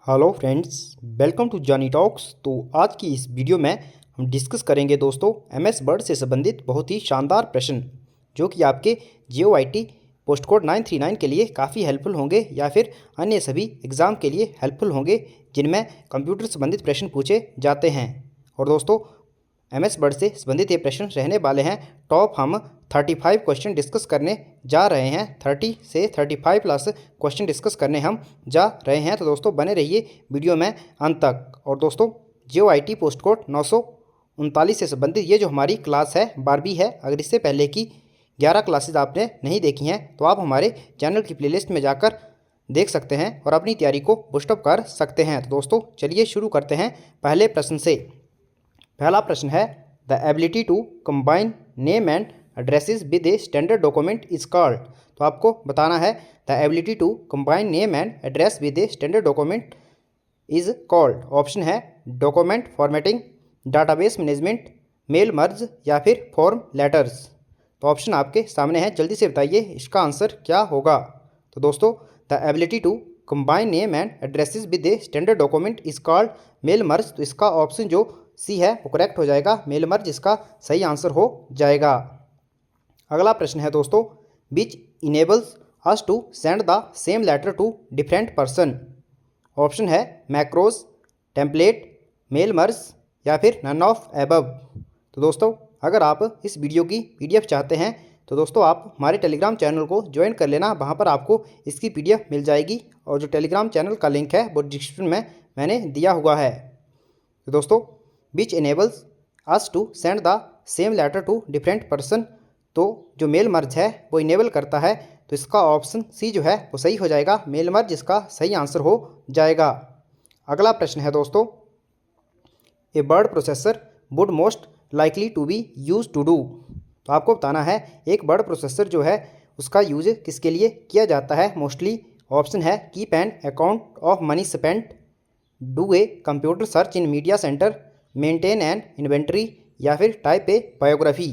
Hello friends, welcome to Johnny talks. तो आज की इस वीडियो में हम डिस्कस करेंगे दोस्तों एमएस वर्ड से संबंधित बहुत ही शानदार प्रश्न जो कि आपके JOIT पोस्ट कोड 939 के लिए काफ़ी हेल्पफुल होंगे या फिर अन्य सभी एग्ज़ाम के लिए हेल्पफुल होंगे जिनमें कंप्यूटर संबंधित प्रश्न पूछे जाते हैं। और दोस्तों एमएस वर्ड से संबंधित ये प्रश्न रहने वाले हैं। टॉप हम 35 क्वेश्चन डिस्कस करने जा रहे हैं। 30 से 35 प्लस क्वेश्चन डिस्कस करने हम जा रहे हैं। तो दोस्तों बने रहिए वीडियो में अंत तक। और दोस्तों JOIT पोस्ट कोड 939 से संबंधित ये जो हमारी क्लास है 12वीं है। अगर इससे पहले की 11 क्लासेज आपने नहीं देखी हैं तो आप हमारे चैनल की प्लेलिस्ट में जाकर देख सकते हैं और अपनी तैयारी को बूस्टअप कर सकते हैं। तो दोस्तों चलिए शुरू करते हैं पहले प्रश्न से। पहला प्रश्न है the ability to combine name and addresses with a standard document is called. तो आपको बताना है the ability to combine name and address with a standard document is called. Option है document formatting, database management, mail merge या फिर form letters. तो option आपके सामने है, जल्दी से बताइए इसका आंसर क्या होगा। तो दोस्तों the ability to combine name and addresses with a standard document is called mail merge. तो इसका ऑप्शन जो सी है वो करेक्ट हो जाएगा, मेल मर्ज इसका सही आंसर हो जाएगा। अगला प्रश्न है दोस्तों which enables us to send the same letter to different person. Option है मैक्रोज, टेम्पलेट, मेल मर्ज या फिर नन ऑफ एबव। तो दोस्तों अगर आप इस वीडियो की PDF चाहते हैं तो दोस्तों आप हमारे टेलीग्राम चैनल को ज्वाइन कर लेना, वहाँ पर आपको इसकी PDF मिल जाएगी और जो टेलीग्राम चैनल का लिंक है वो डिस्क्रिप्शन में मैंने दिया हुआ है। तो दोस्तों which enables us to send the same letter to different person, तो जो मेल मर्ज है वो इनेबल करता है। तो इसका ऑप्शन सी जो है वो सही हो जाएगा, मेल मर्ज इसका सही आंसर हो जाएगा। अगला प्रश्न है दोस्तों a word processor would most likely to be use to do. तो आपको बताना है एक वर्ड प्रोसेसर जो है उसका यूज किसके लिए किया जाता है मोस्टली। ऑप्शन है keep an account of money spent, do a computer search in media centre, maintain an inventory या फिर टाइप ए बायोग्राफी।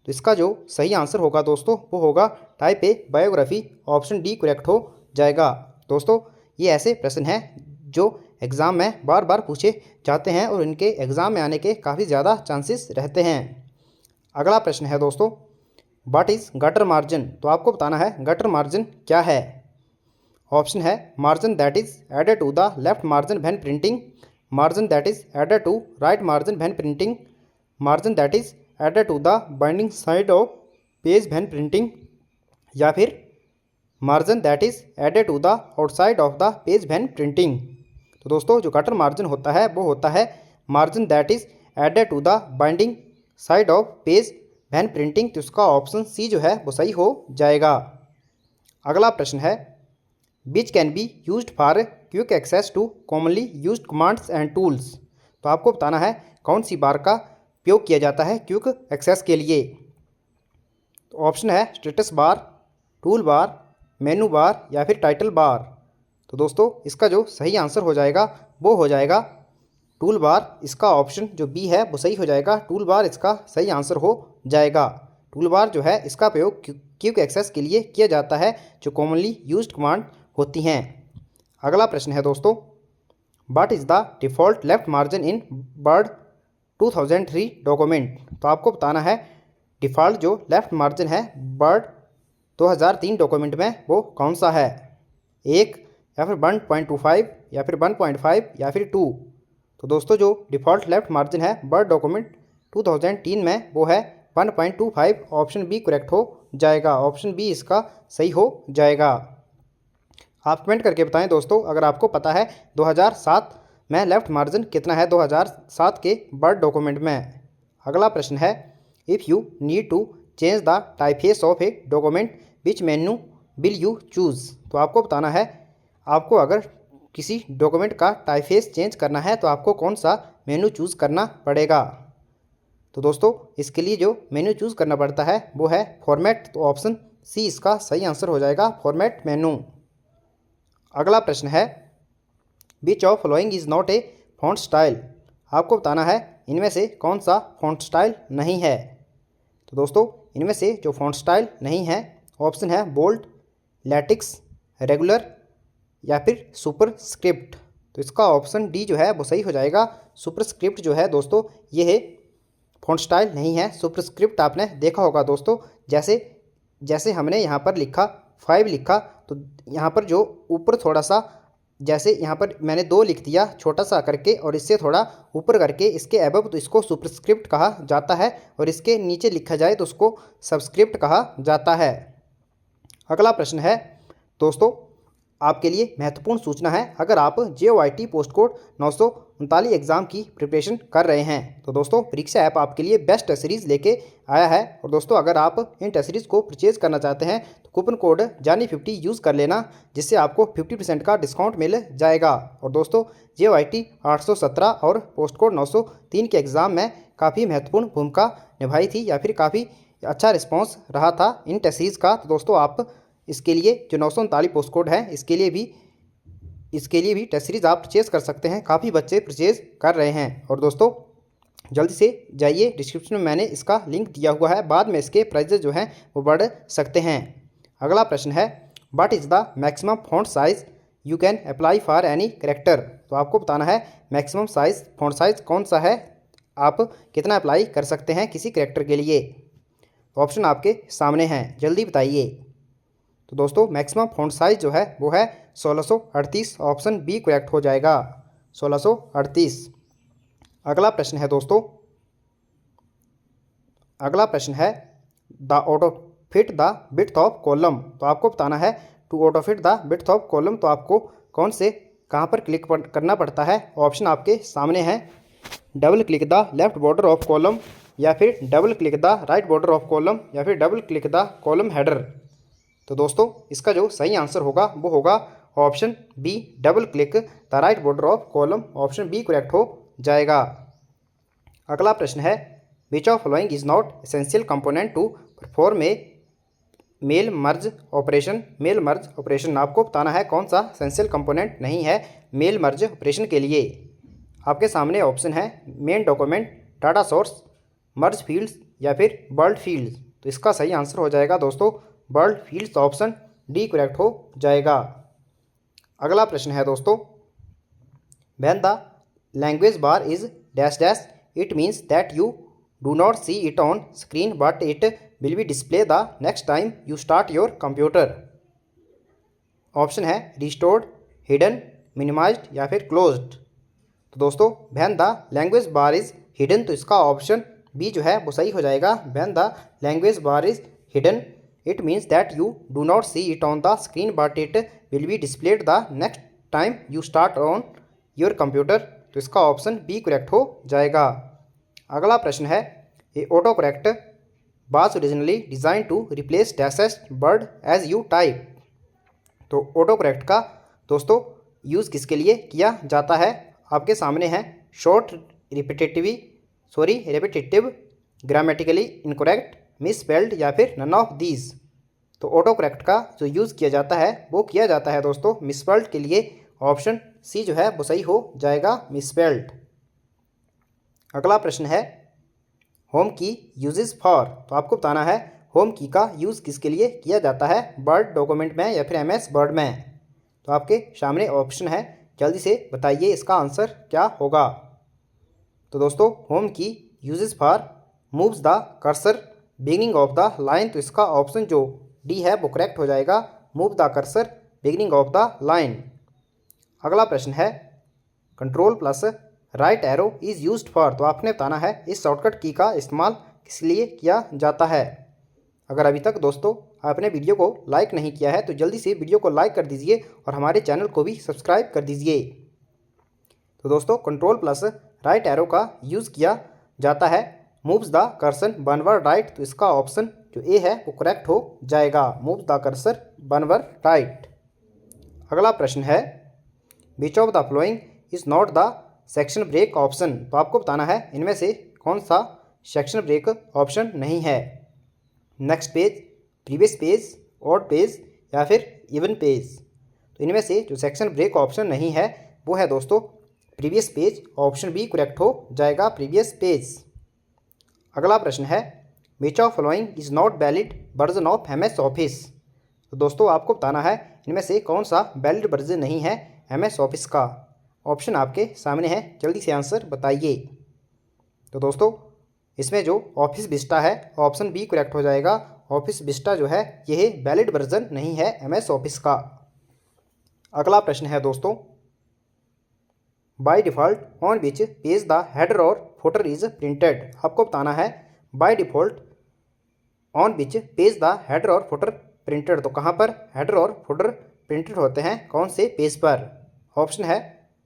तो इसका जो सही आंसर होगा दोस्तों वो होगा type A biography. Option D correct हो जाएगा। दोस्तों ये ऐसे प्रश्न हैं जो एग्ज़ाम में बार बार पूछे जाते हैं और इनके एग्ज़ाम में आने के काफ़ी ज़्यादा चांसेस रहते हैं। अगला प्रश्न है दोस्तों व्हाट इज़ गटर मार्जिन। तो आपको बताना है गटर मार्जिन क्या है। ऑप्शन है margin that is added to the left margin when printing, margin that is added to right margin when printing, margin that is added to the binding side of page when printing या फिर margin that is added to the outside of the page when printing. तो दोस्तों जो gutter margin होता है वो होता है margin that is added to the binding side of page when printing. तो उसका ऑप्शन सी जो है वो सही हो जाएगा। अगला प्रश्न है which can be used for quick access to commonly used commands and tools. तो आपको बताना है कौन सी बार का उपयोग किया जाता है क्विक एक्सेस के लिए। तो ऑप्शन है स्टेटस बार, टूल बार, मेनू बार या फिर टाइटल बार। तो दोस्तों इसका जो सही आंसर हो जाएगा वो हो जाएगा टूल बार। इसका ऑप्शन जो बी है वो सही हो जाएगा, टूल बार इसका सही आंसर हो जाएगा। टूल बार जो है इसका प्रयोग क्विक एक्सेस के लिए किया जाता है जो कॉमनली यूज्ड कमांड होती हैं। अगला प्रश्न है दोस्तों what is the default left margin in word 2003 document. तो आपको बताना है डिफ़ॉल्ट जो लेफ्ट मार्जिन है वर्ड 2003 डॉक्यूमेंट में वो कौन सा है, 1 या फिर 1.25 या फिर 1.5 या फिर 2। तो दोस्तों जो डिफ़ॉल्ट लेफ्ट मार्जिन है वर्ड डॉक्यूमेंट 2003 में वो है 1.25। ऑप्शन बी करेक्ट हो जाएगा, ऑप्शन बी इसका सही हो जाएगा। आप कमेंट करके बताएं दोस्तों अगर आपको पता है 2007 में लेफ़्ट मार्जिन कितना है 2007 के वर्ड डॉक्यूमेंट में। अगला प्रश्न है if you need to change the typeface of a document which menu will you choose. तो आपको बताना है आपको अगर किसी डॉक्यूमेंट का टाइपफेस चेंज करना है तो आपको कौन सा मेन्यू चूज़ करना पड़ेगा। तो दोस्तों इसके लिए जो मेन्यू चूज़ करना पड़ता है वो है फॉर्मेट। तो ऑप्शन सी इसका सही आंसर हो जाएगा, फॉर्मेट मेन्यू। अगला प्रश्न है which of following is not a font style. आपको बताना है इनमें से कौन सा फॉन्ट स्टाइल नहीं है। तो दोस्तों इनमें से जो फॉन्ट स्टाइल नहीं है ऑप्शन है बोल्ड, लैटिक्स, रेगुलर या फिर सुपर स्क्रिप्ट। तो इसका ऑप्शन डी जो है वो सही हो जाएगा। सुपरस्क्रिप्ट जो है दोस्तों ये है फॉन्ट स्टाइल नहीं है। सुपरस्क्रिप्ट आपने देखा होगा दोस्तों, जैसे जैसे हमने यहाँ पर लिखा 5 लिखा तो यहाँ पर जो ऊपर थोड़ा सा, जैसे यहाँ पर मैंने 2 लिख दिया छोटा सा करके और इससे थोड़ा ऊपर करके इसके एबव, तो इसको सुपरस्क्रिप्ट कहा जाता है। और इसके नीचे लिखा जाए तो उसको सबस्क्रिप्ट कहा जाता है। अगला प्रश्न है दोस्तों आपके लिए महत्वपूर्ण सूचना है, अगर आप JOIT पोस्ट कोड 939 एग्ज़ाम की प्रिपरेशन कर रहे हैं तो दोस्तों परीक्षा ऐप आपके लिए बेस्ट टेस्ट सीरीज़ लेके आया है। और दोस्तों अगर आप इन टेस्ट सीरीज़ को परचेज करना चाहते हैं तो कूपन कोड जानी50 यूज़ कर लेना, जिससे आपको 50% का डिस्काउंट मिल जाएगा। और दोस्तों JOIT 817 और पोस्ट कोड 903 के एग्ज़ाम में काफ़ी महत्वपूर्ण भूमिका निभाई थी, या फिर काफ़ी अच्छा रिस्पॉन्स रहा था इन टेस्ट सीरीज़ का। तो दोस्तों आप इसके लिए जो 939 पोस्ट कोड है इसके लिए भी टेस्ट सीरीज़ आप परचेज कर सकते हैं। काफ़ी बच्चे परचेज कर रहे हैं। और दोस्तों जल्दी से जाइए, डिस्क्रिप्शन में मैंने इसका लिंक दिया हुआ है, बाद में इसके प्राइजेज जो हैं वो बढ़ सकते हैं। अगला प्रश्न है what is the maximum font size you can apply for any character. तो आपको बताना है मैक्सिमम साइज़ फॉन्ट साइज़ कौन सा है, आप कितना अप्लाई कर सकते हैं किसी कैरेक्टर के लिए। तो ऑप्शन आपके सामने हैं, जल्दी बताइए। तो दोस्तों मैक्सिमम फॉन्ट साइज़ जो है वो है 1638, ऑप्शन बी करेक्ट हो जाएगा 1638। अगला प्रश्न है दोस्तों, अगला प्रश्न है the auto fit the width of column. तो आपको बताना है to auto fit the width of column, तो आपको कौन से कहाँ पर क्लिक करना पड़ता है। ऑप्शन आपके सामने हैं, double click the left border of column, या फिर double click the right border of column, या फिर double click the column header. तो दोस्तों इसका जो सही आंसर होगा वो होगा option B, double click the right border of column, option B correct हो जाएगा। अगला प्रश्न है which of following is not essential component to perform a mail merge operation. Mail merge operation आपको बताना है कौन सा एसेंशियल कंपोनेंट नहीं है मेल मर्ज ऑपरेशन के लिए। आपके सामने ऑप्शन है मेन डॉक्यूमेंट, डाटा सोर्स, मर्ज फील्ड्स, या फिर वर्ल्ड फील्ड्स। तो इसका सही आंसर हो जाएगा दोस्तों world fields, option D correct हो जाएगा। अगला प्रश्न है दोस्तों when the language bar is dash dash it means that you do not see it on screen but it will be display the next time you start your computer. Option है restored, hidden, minimised, या फिर closed. तो दोस्तों when the language bar is hidden, तो इसका option B जो है वो सही हो जाएगा। When the language bar is hidden it means that you do not see it on the screen but it will be displayed the next time you start on your computer। तो इसका option B correct हो जाएगा। अगला प्रश्न है a autocorrect was originally designed to replace dashes word as you type। तो auto correct का दोस्तों यूज़ किसके लिए किया जाता है। आपके सामने है short, repetitive, grammatically incorrect, misspelled, या फिर नन ऑफ दीज। तो ऑटो करेक्ट का जो यूज़ किया जाता है वो किया जाता है दोस्तों मिसस्पेल्ड के लिए, ऑप्शन सी जो है वो सही हो जाएगा मिसस्पेल्ड। अगला प्रश्न है होम की यूजेस फॉर। तो आपको बताना है होम की का यूज़ किसके लिए किया जाता है, वर्ड डॉक्यूमेंट में या फिर MS वर्ड में। तो आपके सामने ऑप्शन है, जल्दी से बताइए इसका आंसर क्या होगा। तो दोस्तों होम की uses for moves the cursor beginning of the line. तो इसका ऑप्शन जो डी है वो करेक्ट हो जाएगा, move the cursor beginning of the line. अगला प्रश्न है control plus right arrow is used for. तो आपने बताना है इस शॉर्टकट की का इस्तेमाल किस लिए किया जाता है। अगर अभी तक दोस्तों आपने वीडियो को लाइक नहीं किया है तो जल्दी से वीडियो को लाइक कर दीजिए और हमारे चैनल को भी सब्सक्राइब कर दीजिए। तो दोस्तों कंट्रोल प्लस राइट एरो का यूज़ किया जाता है moves the cursor one word right. तो इसका ऑप्शन जो ए है वो करेक्ट हो जाएगा, moves the cursor one word right. अगला प्रश्न है which of the following is not the section break option. तो आपको बताना है इनमें से कौन सा सेक्शन ब्रेक ऑप्शन नहीं है। Next page, previous page, odd page, या फिर इवन पेज। तो इनमें से जो सेक्शन ब्रेक ऑप्शन नहीं है वो है दोस्तों previous page, option B correct हो जाएगा प्रीवियस पेज। अगला प्रश्न है which of following is not valid version of MS office. तो दोस्तों आपको बताना है इनमें से कौन सा वैलिड वर्जन नहीं है MS ऑफिस का। ऑप्शन आपके सामने है, जल्दी से आंसर बताइए। तो दोस्तों इसमें जो ऑफिस विस्टा है ऑप्शन बी करेक्ट हो जाएगा। ऑफिस विस्टा जो है यह वैलिड वर्जन नहीं है एमएस ऑफिस का। अगला प्रश्न है दोस्तों, by default on which page the header और फुटर इज प्रिंटेड। आपको बताना है by default on which page the header और फुटर प्रिंटेड, तो कहाँ पर हेडर और फुटर प्रिंटेड होते हैं, कौन से पेज पर। ऑप्शन है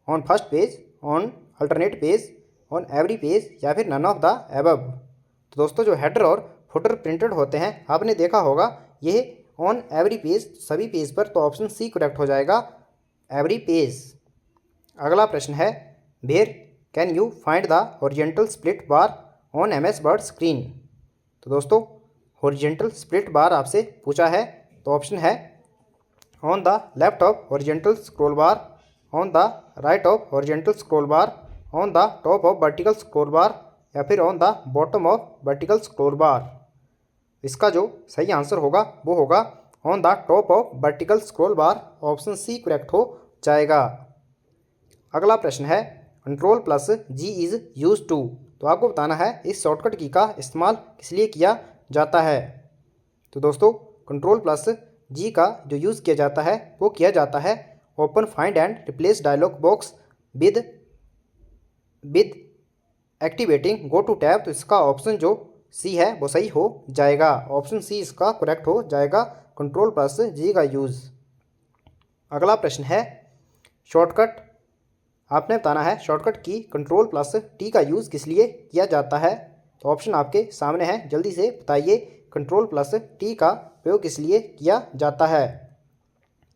on first page, on alternate page, on every page या फिर नन ऑफ द एबव। तो दोस्तों जो हेडर और फुटर प्रिंटेड होते हैं आपने देखा होगा यह ऑन एवरी पेज, सभी पेज पर, तो ऑप्शन सी करेक्ट हो जाएगा, एवरी पेज। अगला प्रश्न है, where can you find the horizontal split bar on MS word screen. तो दोस्तों हॉरिजेंटल स्प्लिट बार आपसे पूछा है, तो ऑप्शन है on the left of horizontal scroll bar, on the right of horizontal scroll bar, on the top of vertical scroll bar या फिर on the bottom of vertical scroll bar. इसका जो सही आंसर होगा वो होगा on the top of vertical scroll bar, option C correct हो जाएगा। अगला प्रश्न है, control plus G is use to. तो आपको बताना है इस शॉर्टकट की का इस्तेमाल किस लिए किया जाता है। तो दोस्तों कंट्रोल प्लस जी का जो यूज़ किया जाता है वो किया जाता है open find and replace dialog box with activating go to tab. तो इसका ऑप्शन जो सी है वो सही हो जाएगा, ऑप्शन सी इसका करेक्ट हो जाएगा, कंट्रोल प्लस जी का यूज़। अगला प्रश्न है, शॉर्टकट आपने बताना है शॉर्टकट की कंट्रोल प्लस टी का यूज़ किस लिए किया जाता है। तो ऑप्शन आपके सामने है, जल्दी से बताइए कंट्रोल प्लस टी का प्रयोग किस लिए किया जाता है।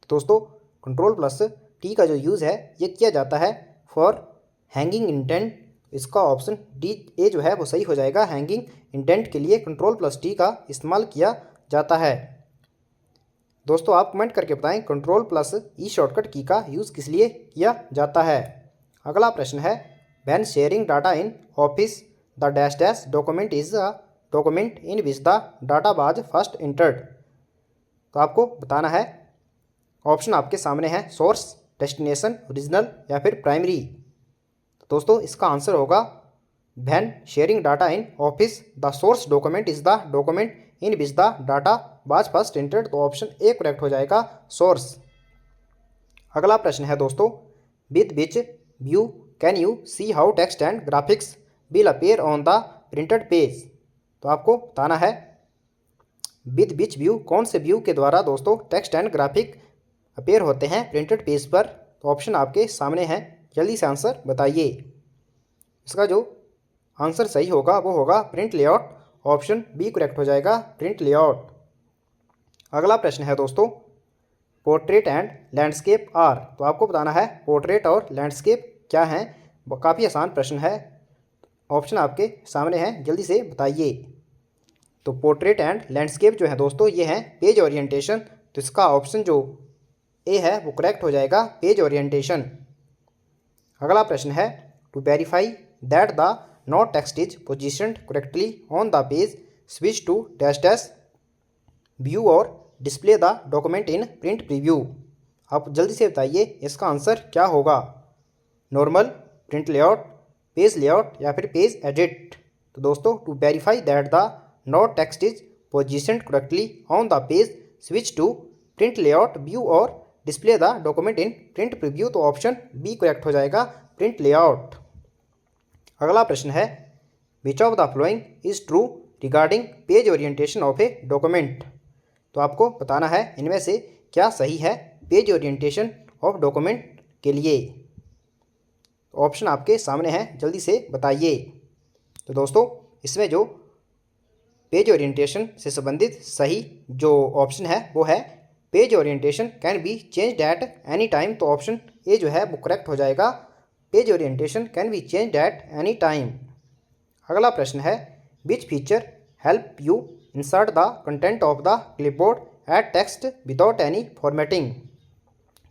दोस्तों कंट्रोल प्लस टी का जो यूज़ है ये किया जाता है फॉर हैंगिंग इंटेंट। इसका ऑप्शन डी ए जो है वो सही हो जाएगा, हैंगिंग इंटेंट के लिए कंट्रोल प्लस टी का इस्तेमाल किया जाता है। दोस्तों आप कमेंट करके बताएं कंट्रोल प्लस ई शॉर्टकट की का यूज़ किस लिए किया जाता है। अगला प्रश्न है, when sharing data in office the dash dash document is a document in which the data was first entered. तो आपको बताना है, ऑप्शन आपके सामने है सोर्स, डेस्टिनेशन, ओरिजिनल या फिर प्राइमरी। तो दोस्तों इसका आंसर होगा when sharing data in office the source document is the document in which the data was first entered. तो ऑप्शन ए करेक्ट हो जाएगा, सोर्स। अगला प्रश्न है दोस्तों, with which view can you see how text and graphics will appear on the printed page. तो आपको बताना है विद विच व्यू, कौन से व्यू के द्वारा दोस्तों टेक्स्ट एंड ग्राफिक अपीयर होते हैं प्रिंटेड पेज पर। तो ऑप्शन आपके सामने हैं, जल्दी से आंसर बताइए। इसका जो आंसर सही होगा वो होगा print layout, option B correct हो जाएगा, प्रिंट लेआउट। अगला प्रश्न है दोस्तों, पोर्ट्रेट एंड लैंडस्केप आर। तो आपको बताना है पोर्ट्रेट और लैंडस्केप क्या हैं, काफ़ी आसान प्रश्न है, ऑप्शन आपके सामने हैं, जल्दी से बताइए। तो पोर्ट्रेट एंड लैंडस्केप जो है दोस्तों ये हैं पेज ओरिएंटेशन। तो इसका ऑप्शन जो ए है वो करेक्ट हो जाएगा, पेज ओरिएंटेशन। अगला प्रश्न है, to verify that the note text is positioned correctly on the page switch to dash dash view और display the document in print preview. आप जल्दी से बताइए इसका आंसर क्या होगा, normal, print layout, page layout या फिर पेज एडिट। तो दोस्तों to verify that the note text is positioned correctly on the page switch to print layout view और display the document in print preview. तो option B correct हो जाएगा, print layout. अगला प्रश्न है, which of the following is true regarding page orientation of a document. तो आपको बताना है इनमें से क्या सही है पेज ओरिएंटेशन ऑफ डॉक्यूमेंट के लिए। ऑप्शन आपके सामने हैं, जल्दी से बताइए। तो दोस्तों इसमें जो पेज ओरिएंटेशन से संबंधित सही जो ऑप्शन है वो है page orientation can be changed at any time. तो ऑप्शन ए जो है वो करेक्ट हो जाएगा, page orientation can be changed at any time. अगला प्रश्न है, which feature help you insert the content of the clipboard at text without any formatting.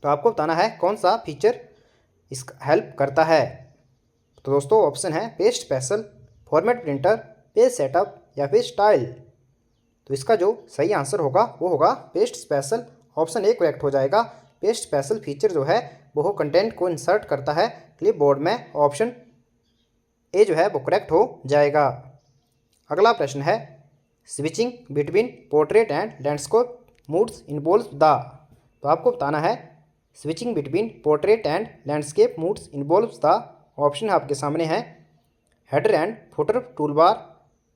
तो आपको बताना है कौन सा फीचर इसका हेल्प करता है। तो दोस्तों ऑप्शन है paste special, format printer, page setup या फिर स्टाइल। तो इसका जो सही आंसर होगा वो होगा paste special, option A correct हो जाएगा, पेस्ट स्पेशल फीचर जो है वो कंटेंट को इंसर्ट करता है क्लिपबोर्ड में। ऑप्शन ए जो है वो करेक्ट हो जाएगा। अगला प्रश्न है switching between portrait and landscape moods involves the. तो आपको बताना है switching between portrait and landscape moods involves the. Option आपके सामने है header and footer toolbar,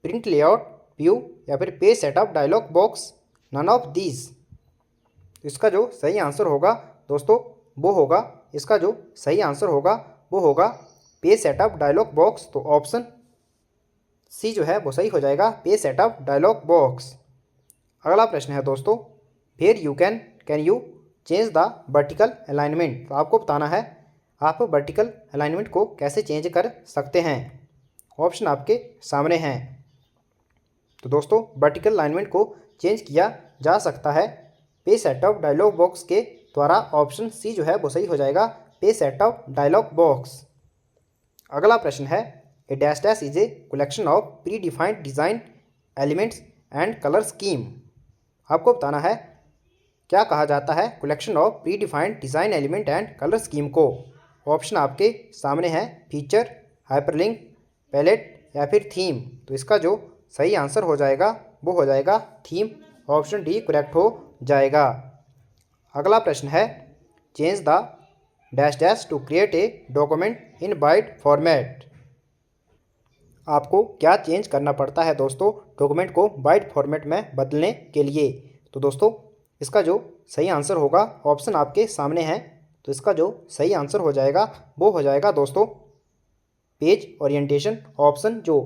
print layout view या फिर page setup dialog box, none of these. इसका जो सही आंसर होगा दोस्तों वो होगा, इसका जो सही आंसर होगा वो होगा पेज सेटअप डायलॉग बॉक्स। तो ऑप्शन सी जो है वो सही हो जाएगा, पेज सेटअप डायलॉग बॉक्स। अगला प्रश्न है दोस्तों where you can you change the vertical alignment. तो आपको बताना है आप वर्टिकल अलाइनमेंट को कैसे चेंज कर सकते हैं। ऑप्शन आपके सामने हैं। तो दोस्तों वर्टिकल अलाइनमेंट को चेंज किया जा सकता है पेज सेटअप डायलॉग बॉक्स के द्वारा। ऑप्शन सी जो है वो सही हो जाएगा, पेज सेटअप डायलॉग बॉक्स। अगला प्रश्न है a dash dash is a collection of predefined design elements and colour scheme. आपको बताना है क्या कहा जाता है collection of predefined design element and colour scheme को। ऑप्शन आपके सामने है फीचर, हाइपरलिंक, पैलेट या फिर थीम। तो इसका जो सही आंसर हो जाएगा वो हो जाएगा थीम। ऑप्शन डी करेक्ट हो जाएगा। अगला प्रश्न है change the dash dash to create a document in byte format. आपको क्या चेंज करना पड़ता है दोस्तों डॉक्यूमेंट को बाइट फॉर्मेट में बदलने के लिए। तो दोस्तों इसका जो सही आंसर होगा ऑप्शन आपके सामने है। तो इसका जो सही आंसर हो जाएगा वो हो जाएगा दोस्तों पेज ओरिएंटेशन। ऑप्शन जो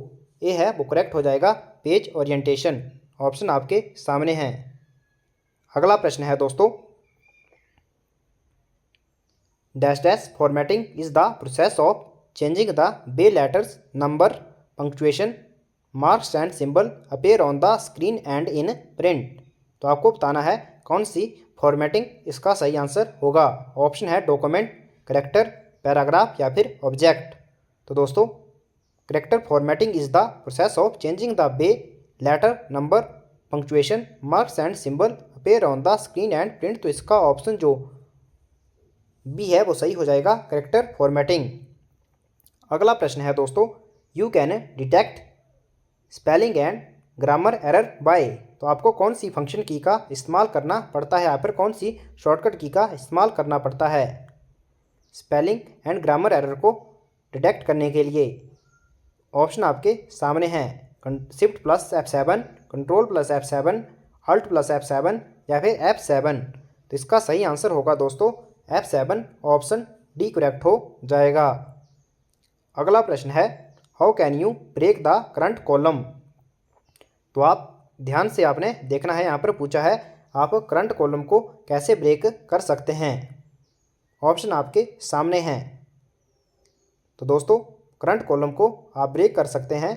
ए है वो करेक्ट हो जाएगा, पेज ओरिएंटेशन। ऑप्शन आपके सामने हैं। अगला प्रश्न है दोस्तों dash dash formatting is the process of changing the way letters, number, punctuation, marks and symbol appear on the screen and in print. तो आपको बताना है कौन सी फॉर्मेटिंग इसका सही आंसर होगा। ऑप्शन है डॉक्यूमेंट, करैक्टर, पैराग्राफ या फिर ऑब्जेक्ट। तो दोस्तों character formatting is the process of changing the way letter, number, punctuation, marks and symbol appear on the screen and print. तो इसका ऑप्शन जो बी है वो सही हो जाएगा, करैक्टर फॉर्मेटिंग। अगला प्रश्न है दोस्तों you can detect spelling and grammar error bye. तो आपको कौन सी फंक्शन की का इस्तेमाल करना पड़ता है या फिर कौन सी शॉर्टकट की का इस्तेमाल करना पड़ता है स्पेलिंग एंड ग्रामर एरर को डिटेक्ट करने के लिए। ऑप्शन आपके सामने हैं shift plus F7, control plus F7, alt plus F7 या फिर F7। तो इसका सही आंसर होगा दोस्तों F7। ऑप्शन डी करेक्ट हो जाएगा। अगला प्रश्न है how can you break the current column. तो आप ध्यान से आपने देखना है, यहाँ पर पूछा है आप करंट कॉलम को कैसे ब्रेक कर सकते हैं। ऑप्शन आपके सामने हैं। तो दोस्तों करंट कॉलम को आप ब्रेक कर सकते हैं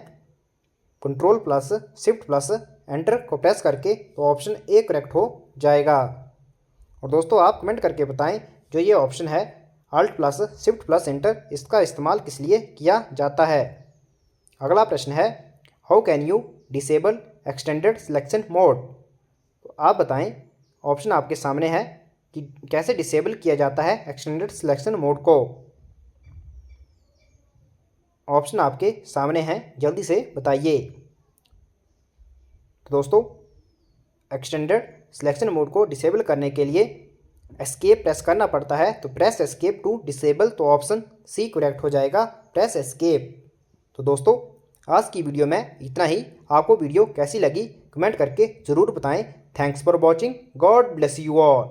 control plus shift plus enter को प्रेस करके। तो ऑप्शन ए करेक्ट हो जाएगा। और दोस्तों आप कमेंट करके बताएं जो ये ऑप्शन है alt plus shift plus enter, इसका इस्तेमाल किस लिए किया जाता है। अगला प्रश्न है how can you disable extended selection mode. तो आप बताएं, ऑप्शन आपके सामने है कि कैसे डिसेबल किया जाता है एक्सटेंडेड सिलेक्शन मोड को। ऑप्शन आपके सामने हैं, जल्दी से बताइए। तो दोस्तों एक्सटेंडेड सिलेक्शन मोड को डिसेबल करने के लिए एस्केप प्रेस करना पड़ता है। तो प्रेस एस्केप टू डिसेबल। तो ऑप्शन सी करेक्ट हो जाएगा, प्रेस एस्केप। तो दोस्तों आज की वीडियो में इतना ही। आपको वीडियो कैसी लगी कमेंट करके ज़रूर बताएं। Thanks for watching, God bless you all.